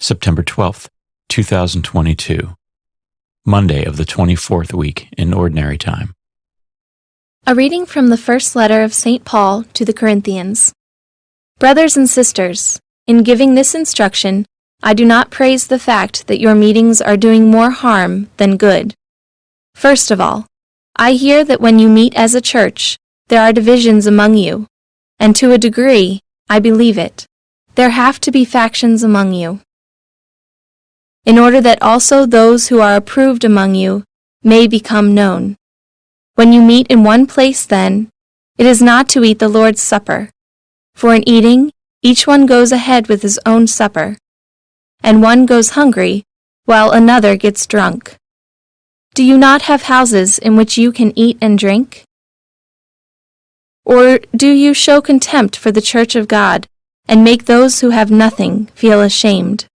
September 12th, 2022, Monday of the 24th week in Ordinary Time. A reading from the first letter of St. Paul to the Corinthians. Brothers and sisters, in giving this instruction, I do not praise the fact that your meetings are doing more harm than good. First of all, I hear that when you meet as a church, there are divisions among you, and to a degree, I believe it. There have to be factions among you, in order that also those who are approved among you may become known. When you meet in one place, then, it is not to eat the Lord's Supper, for in eating, each one goes ahead with his own supper, and one goes hungry, while another gets drunk. Do you not have houses in which you can eat and drink? Or do you show contempt for the church of God, and make those who have nothing feel ashamed?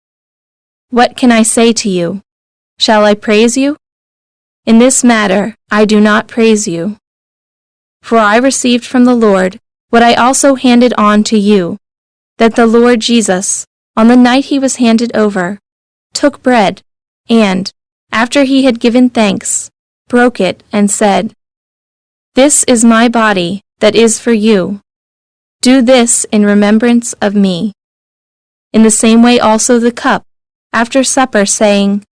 What can I say to you? Shall I praise you? In this matter I do not praise you. For I received from the Lord what I also handed on to you, that the Lord Jesus, on the night he was handed over, took bread, and, after he had given thanks, broke it and said, "This is my body that is for you. Do this in remembrance of me." In the same way also the cup, after supper, saying,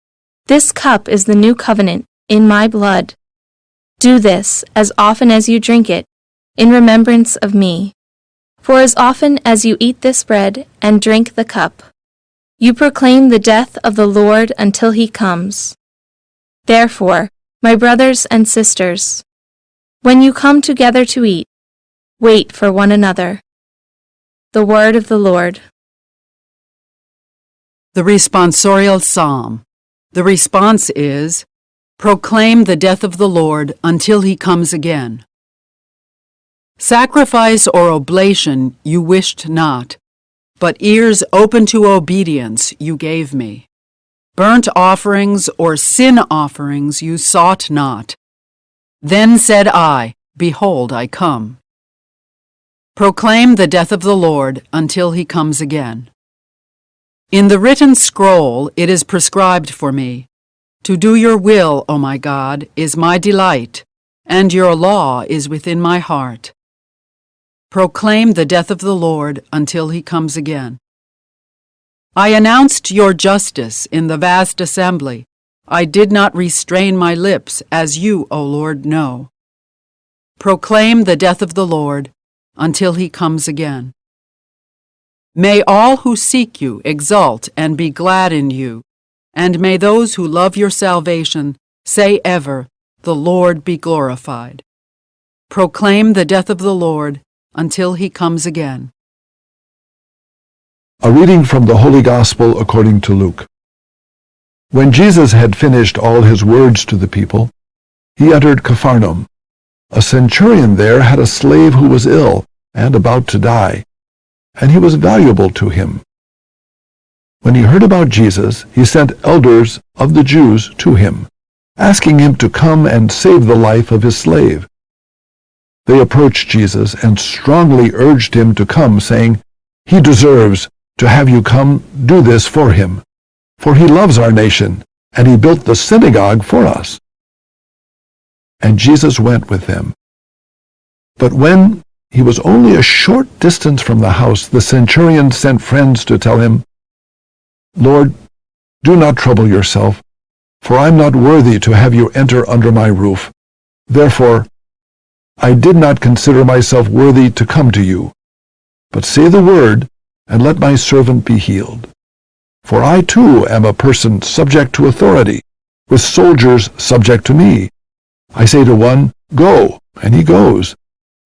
"This cup is the new covenant in my blood. Do this, as often as you drink it, in remembrance of me. For as often as you eat this bread and drink the cup, you proclaim the death of the Lord until he comes. Therefore, my brothers and sisters, when you come together to eat, wait for one another." The word of the Lord. The responsorial psalm. The response is, "Proclaim the death of the Lord until he comes again." Sacrifice or oblation you wished not, but ears open to obedience you gave me. Burnt offerings or sin offerings you sought not. Then said I, "Behold, I come." Proclaim the death of the Lord until he comes again. In the written scroll it is prescribed for me. To do your will, O my God, is my delight, and your law is within my heart. Proclaim the death of the Lord until he comes again. I announced your justice in the vast assembly. I did not restrain my lips, as you, O Lord, know. Proclaim the death of the Lord until he comes again. May all who seek you exult and be glad in you, and may those who love your salvation say ever, "The Lord be glorified." Proclaim the death of the Lord until he comes again. A reading from the Holy Gospel according to Luke. When Jesus had finished all his words to the people, he entered Capharnaum. A centurion there had a slave who was ill and about to die, and he was valuable to him. When he heard about Jesus, he sent elders of the Jews to him, asking him to come and save the life of his slave. They approached Jesus and strongly urged him to come, saying, "He deserves to have you come do this for him, for he loves our nation, and he built the synagogue for us." And Jesus went with them. But when he was only a short distance from the house, the centurion sent friends to tell him, "Lord, do not trouble yourself, for I am not worthy to have you enter under my roof. Therefore, I did not consider myself worthy to come to you. But say the word, and let my servant be healed. For I too am a person subject to authority, with soldiers subject to me. I say to one, 'Go,' and he goes,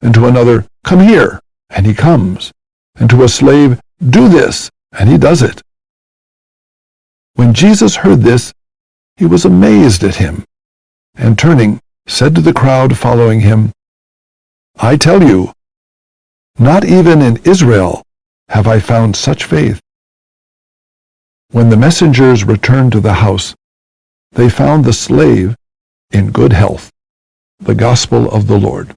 and to another, 'Come here,' and he comes, and to a slave, 'Do this,' and he does it." When Jesus heard this, he was amazed at him, and turning, said to the crowd following him, "I tell you, not even in Israel have I found such faith." When the messengers returned to the house, they found the slave in good health. The Gospel of the Lord.